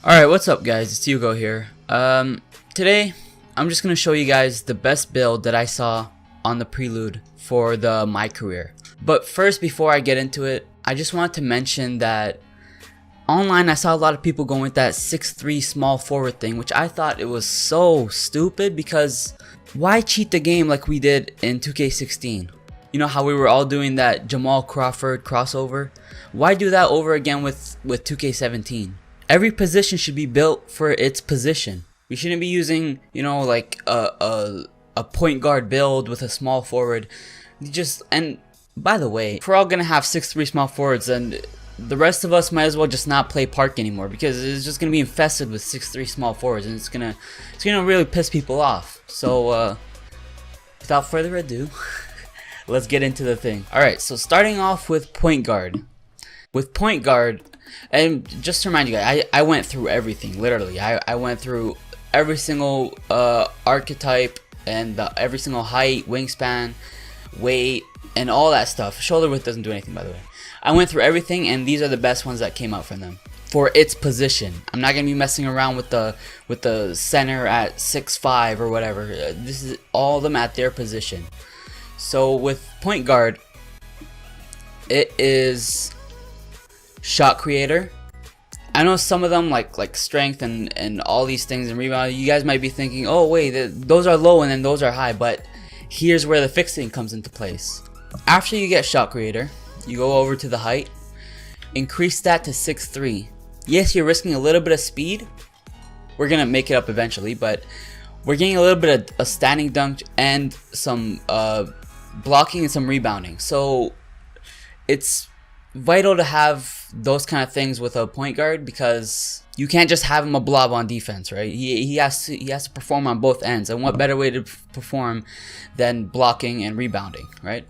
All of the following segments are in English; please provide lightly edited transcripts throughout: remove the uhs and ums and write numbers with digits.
Alright, what's up guys, it's Yugo here. Today I'm just going to show you guys the best build that I saw on the prelude for the Mycareer. But first, before I get into it, I just wanted to mention that online I saw a lot of people going with that 6'3" small forward thing, which I thought it was so stupid, because why cheat the game like we did in 2K16? You know how we were all doing that Jamal Crawford crossover? Why do that over again with 2K17? Every position should be built for its position. We shouldn't be using, you know, like a point guard build with a small forward. And by the way, if we're all gonna have 6'3" small forwards, and the rest of us might as well just not play Park anymore, because it's just gonna be infested with 6'3" small forwards, and it's gonna really piss people off. So without further ado, let's get into the thing. Alright, so starting off with point guard. With point guard, and just to remind you guys, I went through everything, literally. I went through every single archetype, and every single height, wingspan, weight, and all that stuff. Shoulder width doesn't do anything, by the way. I went through everything, and these are the best ones that came out from them for its position. I'm not gonna be messing around with the center at 6'5" or whatever. This is all of them at their position. So with point guard, it is shot creator. I know some of them like strength and all these things and rebound. You guys might be thinking, oh wait, those are low and then those are high, but here's where the fixing comes into place. After you get shot creator, you go over to the height, increase that to 6'3". Yes, you're risking a little bit of speed. We're gonna make it up eventually, but we're getting a little bit of a standing dunk and some blocking and some rebounding. So it's vital to have those kind of things with a point guard, because you can't just have him a blob on defense, right? He has to perform on both ends, and what better way to perform than blocking and rebounding, right?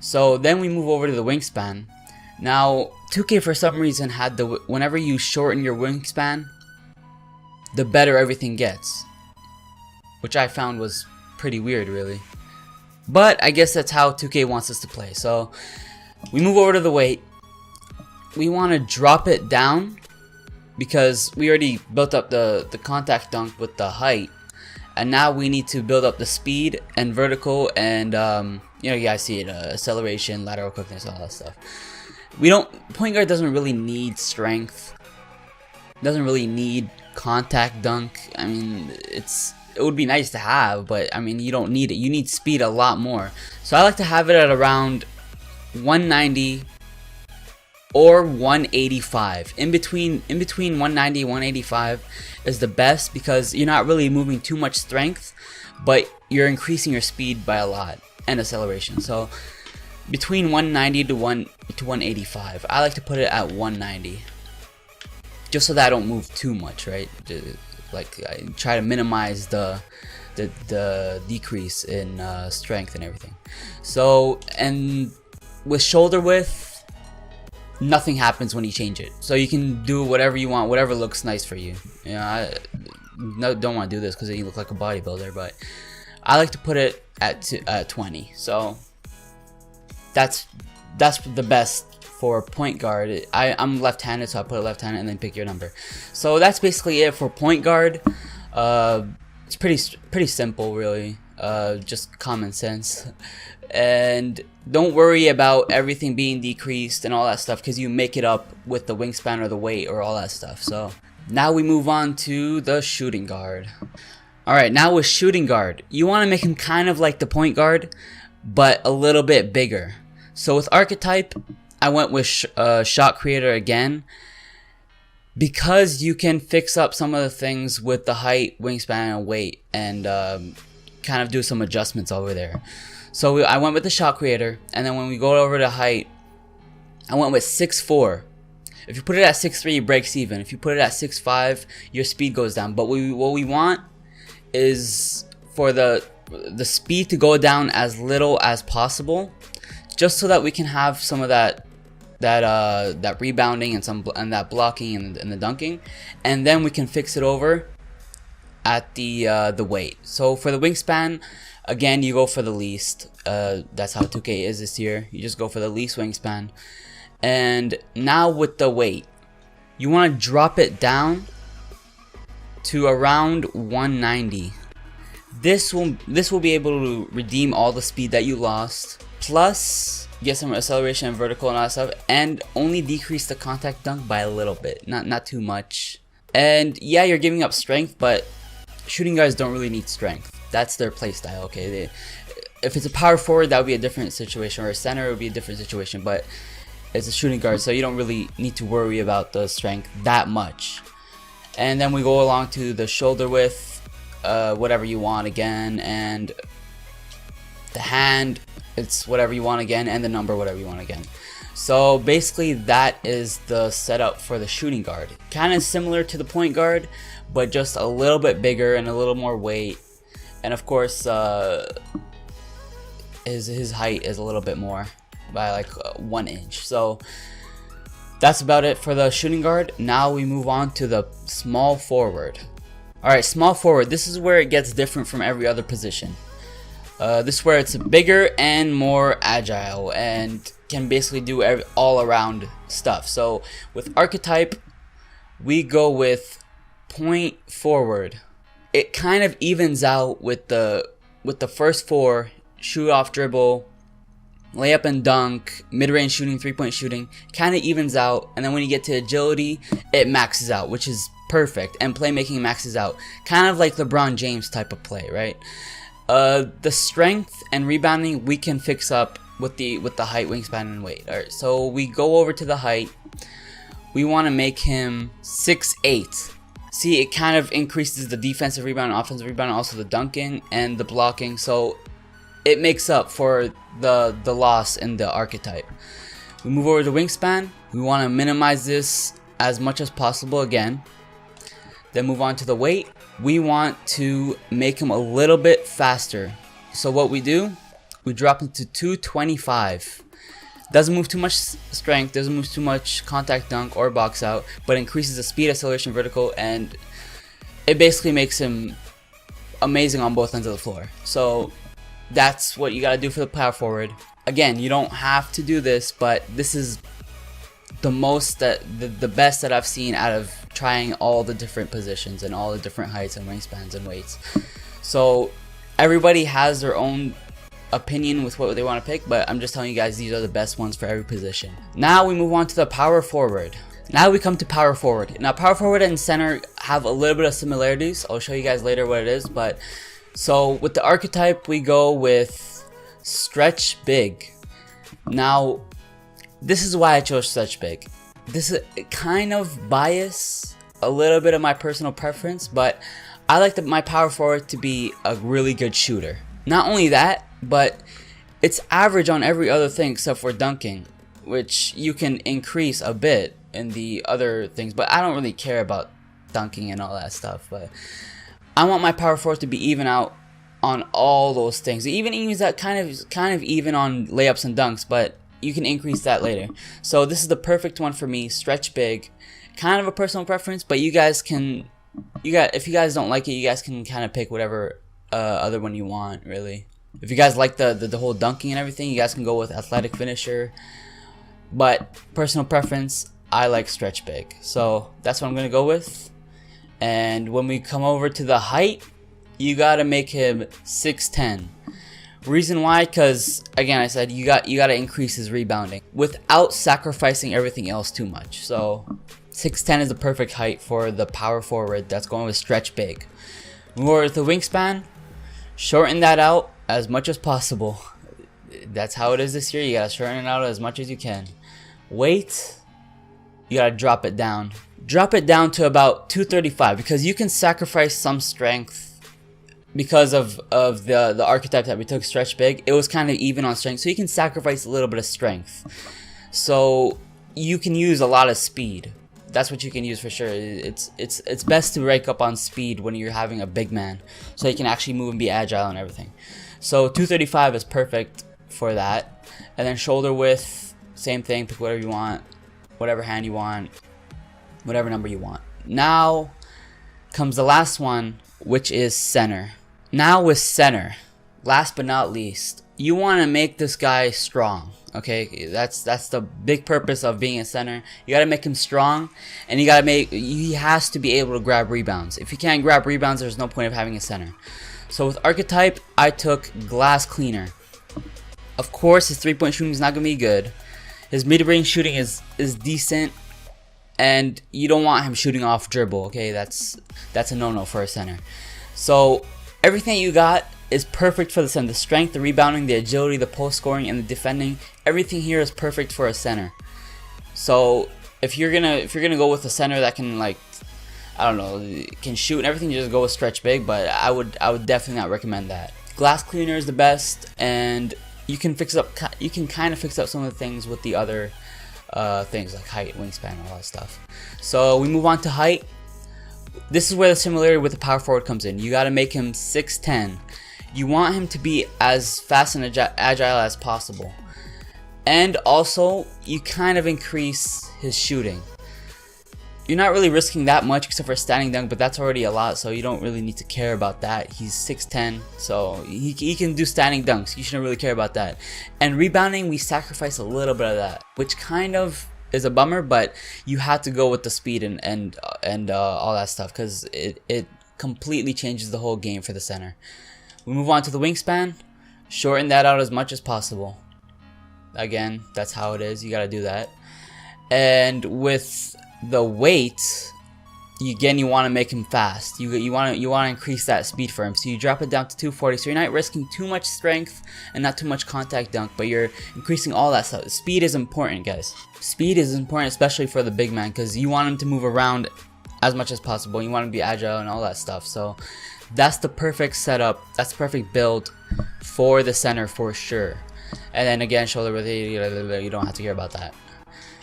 So then we move over to the wingspan. Now 2K for some reason had whenever you shorten your wingspan, the better everything gets, which I found was pretty weird, really. But I guess that's how 2K wants us to play. So we move over to the weight. We want to drop it down, because we already built up the contact dunk with the height, and now we need to build up the speed and vertical, and you know, you guys see it, acceleration, lateral quickness, all that stuff. Point guard doesn't really need strength, doesn't really need contact dunk. I mean, it would be nice to have, but I mean, you don't need it. You need speed a lot more. So I like to have it at around 190 or 185. In between 190 and 185 is the best, because you're not really moving too much strength, but you're increasing your speed by a lot and acceleration. So between 190 to 185. I like to put it at 190, just so that I don't move too much, right? Like, I try to minimize the decrease in strength and everything. So, and with shoulder width, nothing happens when you change it. So you can do whatever you want, whatever looks nice for you. You know, I don't want to do this because you look like a bodybuilder, but I like to put it at 20. So that's the best for point guard. I'm left-handed, so I put it left-handed and then pick your number. So that's basically it for point guard. It's pretty simple, really. Just common sense. And don't worry about everything being decreased and all that stuff, because you make it up with the wingspan or the weight or all that stuff. So now we move on to the shooting guard. Alright, now with shooting guard, you want to make him kind of like the point guard, but a little bit bigger. So with archetype, I went with shot creator again, because you can fix up some of the things with the height, wingspan, and weight, and kind of do some adjustments over there. So I went with the shot creator, and then when we go over to height, I went with 6'4". If you put it at 6'3", it breaks even. If you put it at 6'5", your speed goes down. But what we want is for the speed to go down as little as possible, just so that we can have some of that rebounding and that blocking and the dunking, and then we can fix it over at the weight. So for the wingspan, again, you go for the least. That's how 2K is this year. You just go for the least wingspan. And now with the weight, you want to drop it down to around 190. This will be able to redeem all the speed that you lost, plus get some acceleration and vertical and all that stuff, and only decrease the contact dunk by a little bit, not too much. And yeah, you're giving up strength, but shooting guards don't really need strength. That's their playstyle. Okay, if it's a power forward, that would be a different situation, or a center, it would be a different situation. But it's a shooting guard, so you don't really need to worry about the strength that much. And then we go along to the shoulder width, whatever you want again, and the hand, it's whatever you want again, and the number, whatever you want again. So basically that is the setup for the shooting guard. Kind of similar to the point guard, but just a little bit bigger and a little more weight. And of course his height is a little bit more by like 1 inch. So that's about it for the shooting guard. Now we move on to the small forward. Alright, small forward, this is where it gets different from every other position. This is where it's bigger and more agile and can basically do all around stuff. So with archetype, we go with point forward. It kind of evens out with the first four: shoot off, dribble, layup and dunk, mid-range shooting, three-point shooting. Kind of evens out, and then when you get to agility, it maxes out, which is perfect, and playmaking maxes out, kind of like LeBron James type of play, right? The strength and rebounding we can fix up with the height, wingspan, and weight. Alright, so we go over to the height. We want to make him 6'8". See, it kind of increases the defensive rebound, offensive rebound, also the dunking and the blocking, so it makes up for the loss in the archetype. We move over to wingspan. We want to minimize this as much as possible again. Then move on to the weight. We want to make him a little bit faster. So what we do, we drop him to 225. Doesn't move too much strength, doesn't move too much contact dunk or box out, but increases the speed, acceleration, vertical, and it basically makes him amazing on both ends of the floor. So that's what you gotta do for the power forward. Again, you don't have to do this, but this is the best that I've seen out of trying all the different positions and all the different heights and wingspans and weights. So everybody has their own opinion with what they want to pick, but I'm just telling you guys these are the best ones for every position. Now we move on to the power forward. Now we come to power forward. Now power forward and center have a little bit of similarities. I'll show you guys later what it is, but so with the archetype we go with stretch big. Now this is why I chose stretch big. This is kind of bias, a little bit of my personal preference, but I like my power forward to be a really good shooter. Not only that, but it's average on every other thing except for dunking, which you can increase a bit in the other things, but I don't really care about dunking and all that stuff. But I want my power forward to be even out on all those things. Even is that kind of even on layups and dunks, but you can increase that later. So this is the perfect one for me. Stretch big, kind of a personal preference, but you guys can, if you guys don't like it, you guys can kind of pick whatever other one you want, really. If you guys like the whole dunking and everything, you guys can go with athletic finisher, but personal preference, I like stretch big, so that's what I'm gonna go with. And when we come over to the height, you gotta make him 6'10". Reason why, because again, I said you gotta increase his rebounding without sacrificing everything else too much. So 6'10" is the perfect height for the power forward that's going with stretch big. More with the wingspan, shorten that out as much as possible. That's how it is this year. You gotta shorten it out as much as you can. Weight, you gotta drop it down. Drop it down to about 235, because you can sacrifice some strength. Because of the archetype that we took, stretch big, it was kind of even on strength, so you can sacrifice a little bit of strength. So you can use a lot of speed. That's what you can use for sure. It's best to rake up on speed when you're having a big man, so you can actually move and be agile and everything. So 235 is perfect for that. And then shoulder width, same thing. Pick whatever you want, whatever hand you want, whatever number you want. Now comes the last one, which is center. Now with center, last but not least, you want to make this guy strong. Okay, that's the big purpose of being a center. You got to make him strong, and he has to be able to grab rebounds. If you can't grab rebounds, there's no point of having a center. So with archetype, I took glass cleaner. Of course, his 3-point shooting is not gonna be good. His mid-range shooting is decent, and you don't want him shooting off dribble. Okay, that's a no-no for a center. So everything you got is perfect for the center. The strength, the rebounding, the agility, the post scoring, and the defending. Everything here is perfect for a center. So if you're gonna go with a center that can, like, I don't know, can shoot and everything, you just go with stretch big. But I would definitely not recommend that. Glass cleaner is the best, and you can kind of fix up some of the things with the other things like height, wingspan, all that stuff. So we move on to height. This is where the similarity with the power forward comes in. You got to make him 6'10". You want him to be as fast and agile as possible. And also, you kind of increase his shooting. You're not really risking that much except for a standing dunk, but that's already a lot, so you don't really need to care about that. He's 6'10", so he can do standing dunks. You shouldn't really care about that. And rebounding, we sacrifice a little bit of that, which kind of is a bummer, but you have to go with the speed and all that stuff, because it completely changes the whole game for the center. We move on to the wingspan. Shorten that out as much as possible. Again, that's how it is. You gotta do that. And with the weight, you want to make him fast. You want to increase that speed for him. So you drop it down to 240. So you're not risking too much strength and not too much contact dunk, but you're increasing all that stuff. Speed is important, guys. Speed is important, especially for the big man, because you want him to move around as much as possible. You want him to be agile and all that stuff. So that's the perfect setup. That's the perfect build for the center for sure. And then again, shoulder width, you don't have to care about that.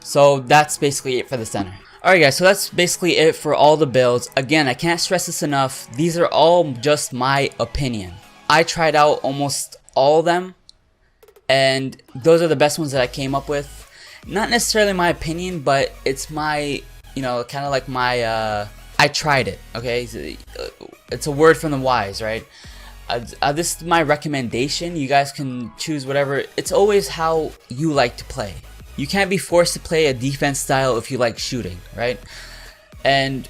So that's basically it for the center. Alright guys, so that's basically it for all the builds. Again, I can't stress this enough. These are all just my opinion. I tried out almost all of them, and those are the best ones that I came up with. Not necessarily my opinion, but it's my, kind of like my, I tried it, okay? It's a word from the wise, right? This is my recommendation. You guys can choose whatever. It's always how you like to play. You can't be forced to play a defense style if you like shooting, right? And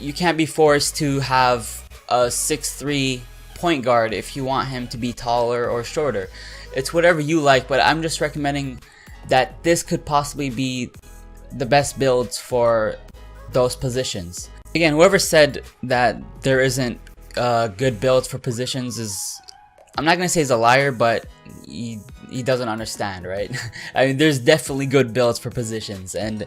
you can't be forced to have a 6'3" point guard if you want him to be taller or shorter. It's whatever you like, but I'm just recommending that this could possibly be the best builds for those positions. Again, whoever said that there isn't good builds for positions is, I'm not gonna say he's a liar, but he doesn't understand, right? I mean, there's definitely good builds for positions, and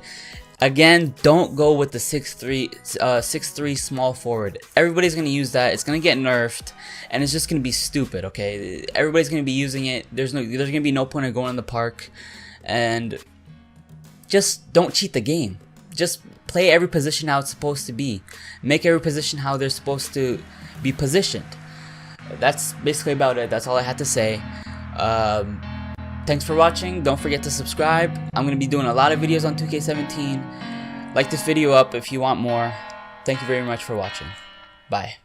again, don't go with the 6'3" small forward. Everybody's gonna use that. It's gonna get nerfed, and it's just gonna be stupid. Okay, everybody's gonna be using it. There's gonna be no point in going in the park, and just don't cheat the game. Just play every position how it's supposed to be. Make every position how they're supposed to be positioned. That's basically about it. That's all I had to say. Thanks for watching. Don't forget to subscribe. I'm going to be doing a lot of videos on 2K17. Like this video up if you want more. Thank you very much for watching. Bye.